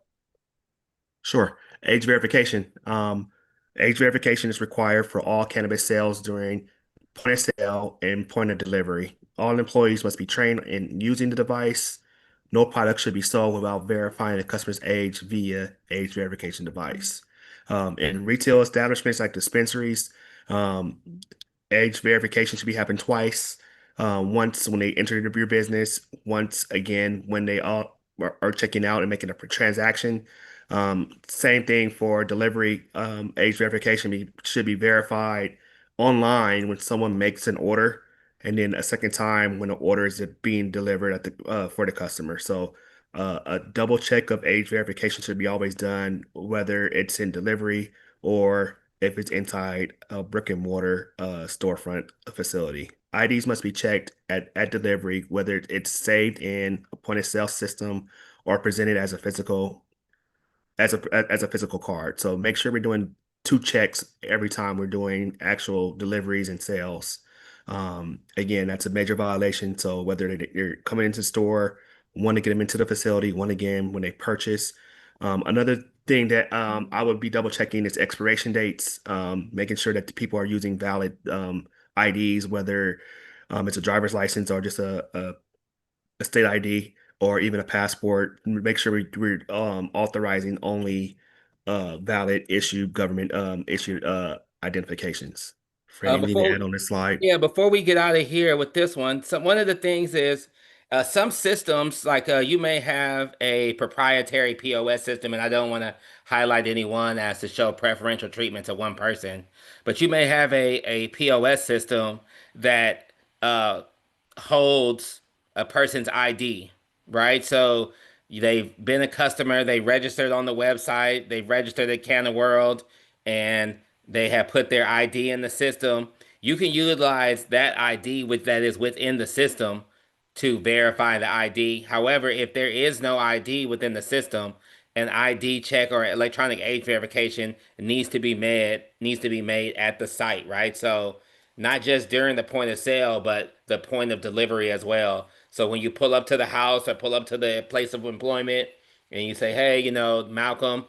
Sure. Age verification. Age verification is required for all cannabis sales during point of sale and point of delivery. All employees must be trained in using the device. No product should be sold without verifying the customer's age via age verification device. In retail establishments like dispensaries, um, age verification should be happening twice. Once when they enter your business, once again when they all are checking out and making a transaction. Same thing for delivery. Age verification should be verified online when someone makes an order, and then a second time when the order is being delivered at for the customer. So a double check of age verification should be always done, whether it's in delivery or if it's inside a brick and mortar storefront facility. IDs must be checked at delivery, whether it's saved in a point of sale system or presented as a physical card. So make sure we're doing two checks every time we're doing actual deliveries and sales. Again, that's a major violation. So whether you're coming into the store, want to get them into the facility, one again when they purchase. Another thing that I would be double checking is expiration dates, making sure that the people are using valid IDs, whether it's a driver's license or just a state ID or even a passport. Make sure we're authorizing only valid issued government issued identifications. Fred, anything to Before add on this slide? Yeah, before we get out of here with this one, one of the things is some systems, like you may have a proprietary POS system, and I don't want to highlight anyone as to show preferential treatment to one person, but you may have a POS system that uh, holds a person's ID, right? So they've been a customer, they registered on the website, they registered at Canna World, and they have put their ID in the system. You can utilize that ID with that is within the system to verify the ID. However, if there is no ID within the system, an ID check or electronic age verification needs to be made at the site, right? So not just during the point of sale, but the point of delivery as well. So when you pull up to the house or pull up to the place of employment and you say, hey, Malcolm,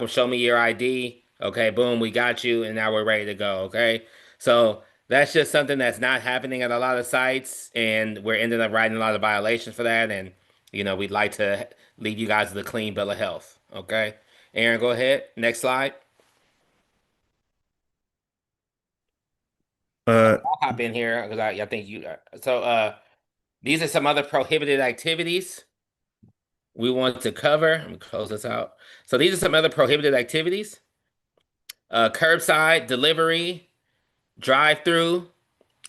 show me your ID. Okay, boom, we got you, and now we're ready to go. Okay. So that's just something that's not happening at a lot of sites, and we're ending up writing a lot of violations for that. And, we'd like to leave you guys with a clean bill of health. Okay. Aaron, go ahead. Next slide. Uh, I'll hop in here because I think these are some other prohibited activities we want to cover. Let me close this out. So these are some other prohibited activities: curbside delivery, drive-through,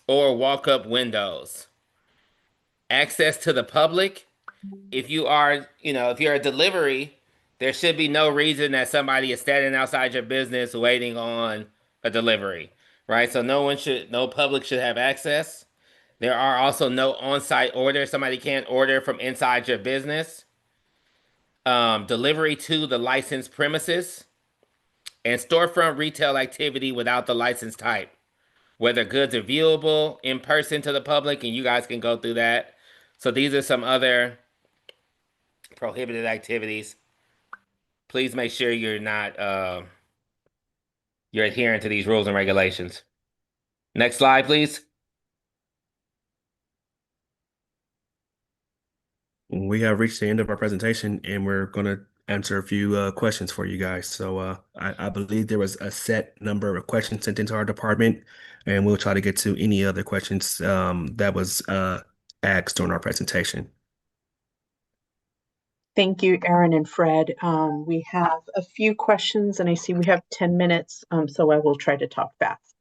or walk-up windows. Access to the public. If you're a delivery, there should be no reason that somebody is standing outside your business waiting on a delivery, right? So no public should have access. There are also no on-site orders. Somebody can't order from inside your business. Delivery to the licensed premises and storefront retail activity without the license type. Whether goods are viewable in person to the public, and you guys can go through that. So these are some other prohibited activities. Please make sure you're adhering to these rules and regulations. Next slide, please. we have reached the end of our presentation, and we're going to answer a few questions for you guys. So I believe there was a set number of questions sent into our department, and we'll try to get to any other questions that was asked during our presentation. Thank you, Aaron and Fred. We have a few questions, and I see we have 10 minutes, so I will try to talk fast.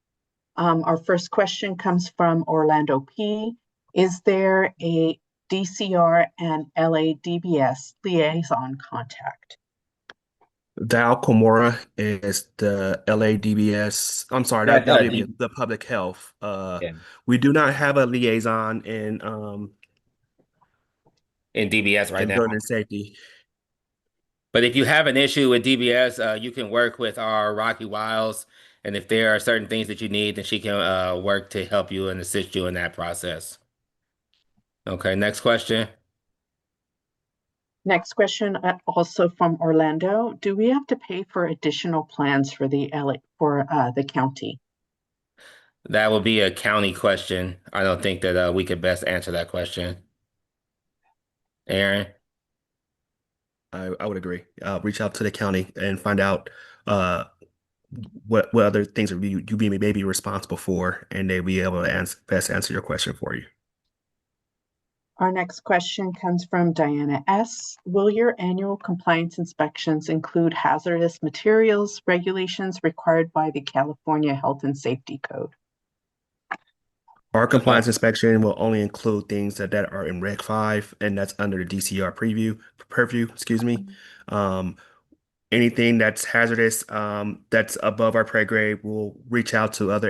Our first question comes from Orlando P. Is there a DCR and LADBS liaison contact? Dal Comora is the LADBS. I'm sorry, That's that'll be D. the public health. Yeah. We do not have a liaison In DBS right in now. building safety. But if you have an issue with DBS, you can work with our Rocky Wiles, and if there are certain things that you need, then she can work to help you and assist you in that process. Okay, next question. Next question, also from Orlando. Do we have to pay for additional plans for the county? That would be a county question. I don't think that we could best answer that question. Aaron? I would agree. Reach out to the county and find out uh, what other things are you be maybe responsible for, and they'll be able to best answer your question for you. Our next question comes from Diana S. Will your annual compliance inspections include hazardous materials regulations required by the California Health and Safety Code? Our Uh, compliance inspection will only include things that are in Reg 5, and that's under the DCR purview, excuse me. Um, Anything that's hazardous, that's above our pay grade, we'll reach out to other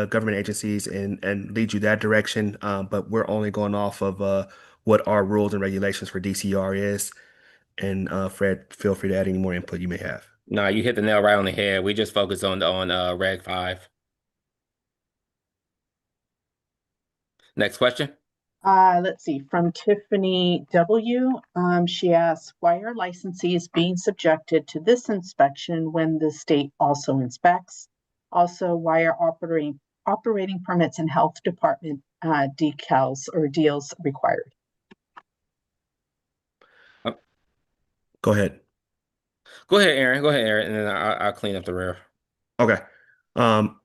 government agencies and lead you that direction. But we're only going off of what our rules and regulations for DCR is. And Fred, feel free to add any more input you may have. no, you hit the nail right on the head. We just focus on Reg 5. Next question. Let's see, from Tiffany W. She asks, why are licensees being subjected to this inspection when the state also inspects? Also, why are operating permits and health department decals or deals required? Uh, Go ahead. Go ahead, Aaron. Go ahead, Aaron, and then I'll clean up the rear. Okay. Um,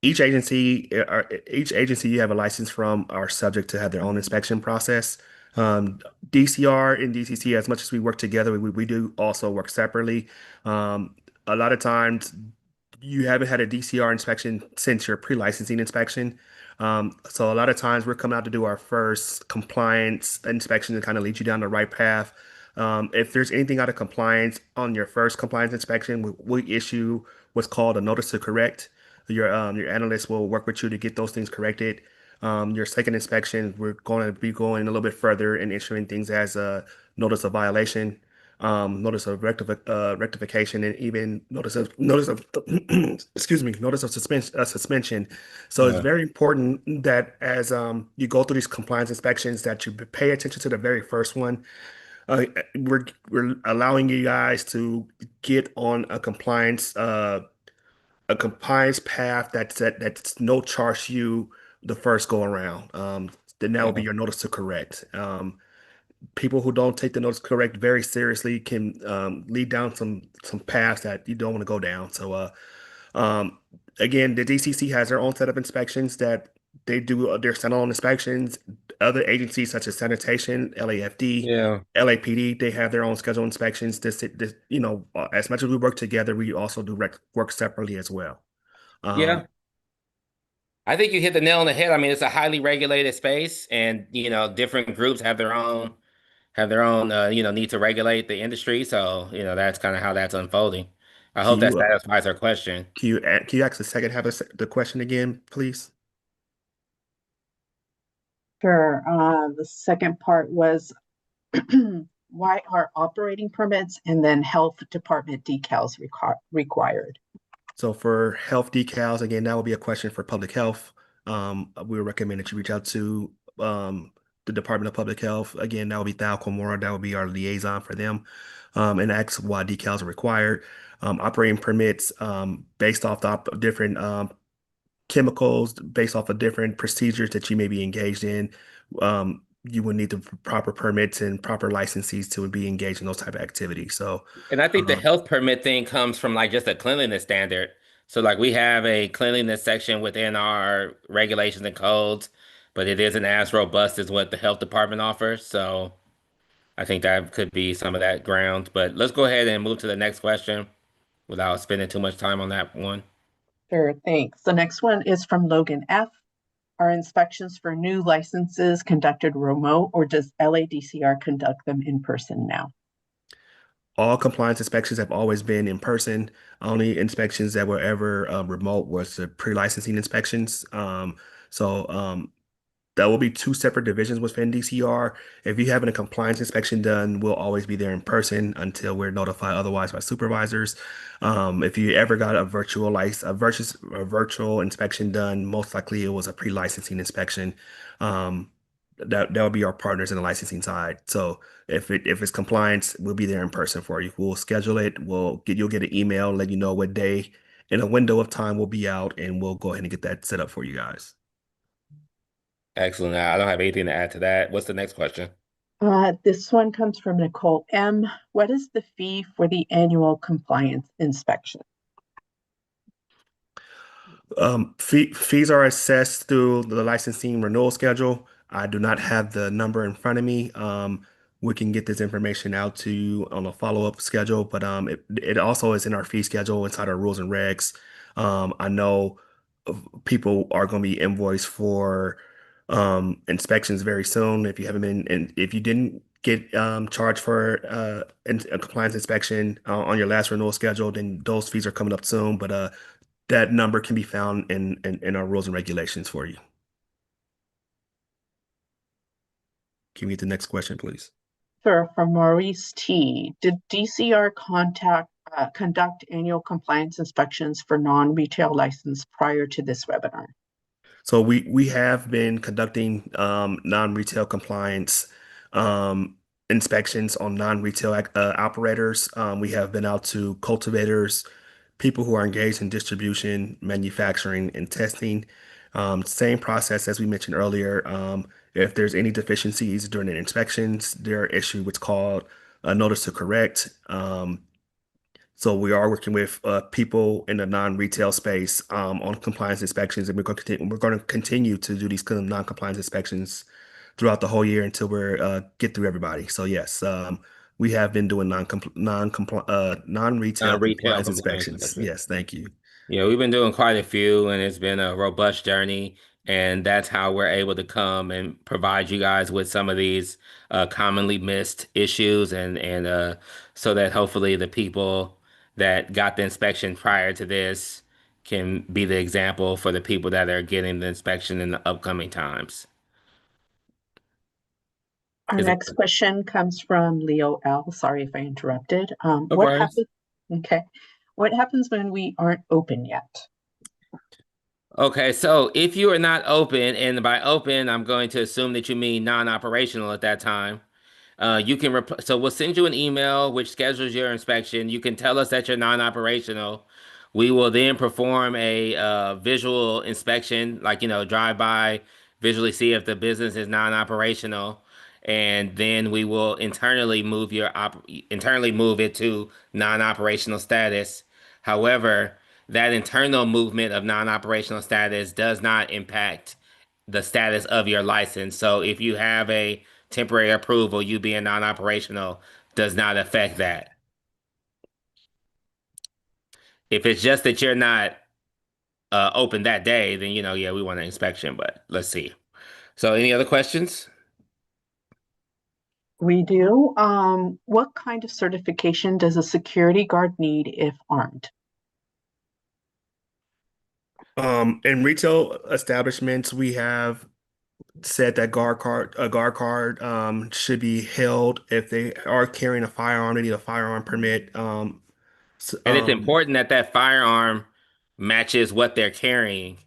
each agency you have a license from are subject to have their own inspection process. Um, DCR and DCC, as much as we work together, we do also work separately. A lot of times you haven't had a DCR inspection since your pre-licensing inspection. So a lot of times we're coming out to do our first compliance inspection to kind of lead you down the right path. If there's anything out of compliance on your first compliance inspection, we issue what's called a notice to correct. Your analyst will work with you to get those things corrected. Your second inspection, we're going to be going a little bit further and issuing things as a notice of violation, notice of rectification, and even notice of excuse me, notice of suspension. So it's Yeah. very important that as you go through these compliance inspections, that you pay attention to the very first one. Uh, we're allowing you guys to get on a compliance path that's no charge to you the first go around. Then that will be Uh-huh. your notice to correct. People who don't take the notice to correct very seriously can lead down some paths that you don't want to go down. Um, again, the DCC has their own set of inspections that they do their standalone inspections. Other agencies such as sanitation, LAFD, Yeah. LAPD, they have their own scheduled inspections. As much as we work together, we also do work separately as well. Um, Yeah. I think you hit the nail on the head. I mean, it's a highly regulated space, and different groups have their own need to regulate the industry. So, that's kind of how that's unfolding. I can hope that you satisfies our question. can you ask the second half of the question again, please? Sure. The second part was why are operating permits and then health department decals required? So for health decals, again, that would be a question for public health. We would recommend that you reach out to the Department of Public Health. Again, that would be Thal Komora. That would be our liaison for them, and ask why decals are required. Operating permits based off the different chemicals, based off of different procedures that you may be engaged in. You would need the proper permits and proper licenses to be engaged in those type of activities. So, And I think the um, health permit thing comes from like just a cleanliness standard. So like we have a cleanliness section within our regulations and codes, but it isn't as robust as what the health department offers. So I think that could be some of that ground. But let's go ahead and move to the next question without spending too much time on that one. Sure, thanks. The next one is from Logan F. Are inspections for new licenses conducted remote or does LADCR conduct them in person now? all compliance inspections have always been in person. Only inspections that were ever remote was the pre-licensing inspections. That will be two separate divisions within DCR. If you having a compliance inspection done, we'll always be there in person until we're notified otherwise by supervisors. If you ever got a virtual inspection done, most likely it was a pre-licensing inspection. Um, that would be our partners in the licensing side. So if it's compliance, we'll be there in person for you. We'll schedule it. You'll get an email, let you know what day in a window of time we'll be out, and we'll go ahead and get that set up for you guys. Excellent. I don't have anything to add to that. What's the next question? This one comes from Nicole M. What is the fee for the annual compliance inspection? Fees are assessed through the licensing renewal schedule. I do not have the number in front of me. We can get this information out to you on a follow-up schedule, but it also is in our fee schedule inside our rules and regs. I know people are going to be invoiced for inspections very soon. If you haven't been, and if you didn't get charged for a compliance inspection on your last renewal schedule, then those fees are coming up soon. But that number can be found in our rules and regulations for you. Can we get the next question, please? Sure, from Maurice T. Did DCR conduct annual compliance inspections for non-retail license prior to this webinar? So we have been conducting non-retail compliance um, inspections on non-retail operators. We have been out to cultivators, people who are engaged in distribution, manufacturing, and testing. Same process as we mentioned earlier. If there's any deficiencies during the inspections, they're issued what's called a notice to correct. So we are working with people in the non-retail space on compliance inspections, and we're going to continue to do these kind of non-compliance inspections throughout the whole year until we're get through everybody. So yes, we have been doing non-retail Non-retail compliance compliance inspections. inspection. Yes, thank you. Yeah, we've been doing quite a few, and it's been a robust journey. And that's how we're able to come and provide you guys with some of these commonly missed issues, and so that hopefully the people that got the inspection prior to this can be the example for the people that are getting the inspection in the upcoming times. Our Is it? next question comes from Leo L. Sorry if I interrupted. No What worries. happens? Okay. What happens when we aren't open yet? Okay, so if you are not open, and by open, I'm going to assume that you mean non-operational at that time. You can so we'll send you an email which schedules your inspection. You can tell us that you're non-operational. We will then perform a visual inspection, like drive by, visually see if the business is non-operational, and then we will internally move it to non-operational status. However, that internal movement of non-operational status does not impact the status of your license. So if you have a temporary approval, you being non-operational does not affect that. If it's just that you're not open that day, then yeah, we want an inspection, but let's see. So any other questions? We do. What kind of certification does a security guard need if armed? In retail establishments, we have said that a guard card should be held if they are carrying a firearm. They need a firearm permit. S- And it's um, important that that firearm matches what they're carrying,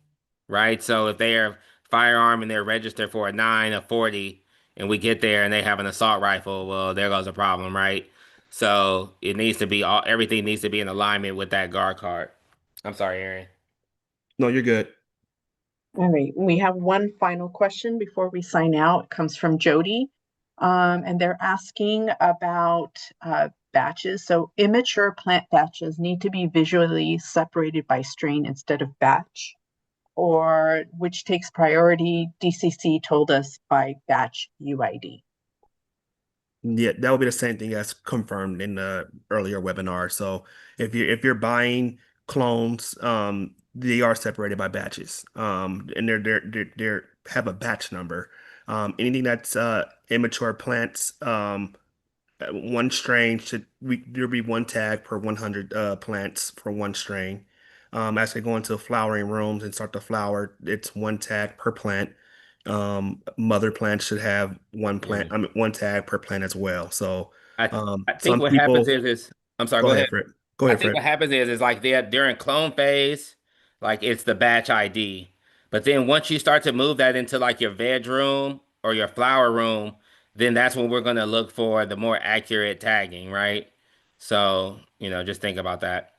right? So if they are firearm and they're registered for a 9, a 40, and we get there and they have an assault rifle, well, there goes a problem, right? So it needs to be everything needs to be in alignment with that guard card. I'm sorry, Aaron. no, you're good. All right. We have one final question before we sign out. It comes from Jody. And they're asking about batches. So immature plant batches need to be visually separated by strain instead of batch, or which takes priority, DCC told us, by batch UID. Yeah, that would be the same thing as confirmed in the earlier webinar. So if you're buying clones, they are separated by batches. And they're have a batch number. Anything that's immature plants, one strain there'll be one tag per 100 plants for one strain. As they go into flowering rooms and start to flower, it's one tag per plant. Mother plants should have Yeah. one tag per plant as well. So I I think some what happens people is I'm sorry, go go ahead. ahead, Fred. Go I ahead, think Fred. what happens is like they're during clone phase, like it's the batch ID. But then once you start to move that into like your veg room or your flower room, then that's when we're gonna look for the more accurate tagging, right? So, just think about that.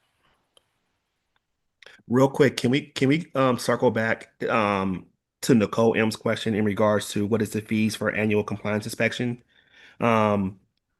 Real quick, can we circle back to Nicole M's question in regards to what is the fees for annual compliance inspection? Um,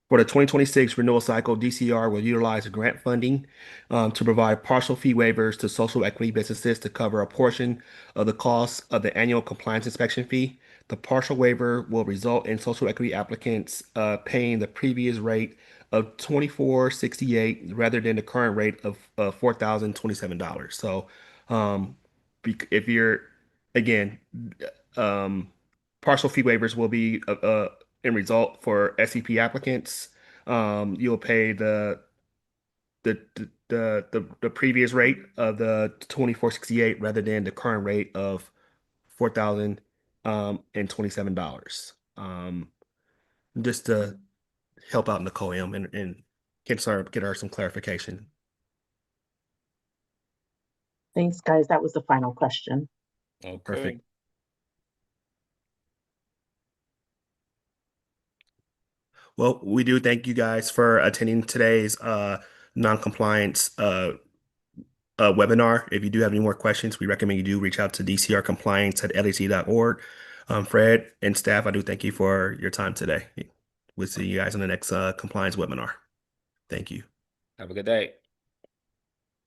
for the 2026 renewal cycle, DCR will utilize grant funding to provide partial fee waivers to social equity businesses to cover a portion of the cost of the annual compliance inspection fee. The partial waiver will result in social equity applicants paying the previous rate of 2468 rather than the current rate of $4,027. So, um, if you're again, um, partial fee waivers will be in result for SEP applicants. You'll pay the previous rate of the 2468 rather than the current rate of $4,027. Just to help out Nicole M and get her some clarification. Thanks, guys. That was the final question. Okay. Perfect. Well, we do thank you guys for attending today's non-compliance webinar. If you do have any more questions, we recommend you do reach out to dcrcompliance@lec.org. Fred and staff, I do thank you for your time today. We'll see you guys on the next compliance webinar. Thank you. Have a good day.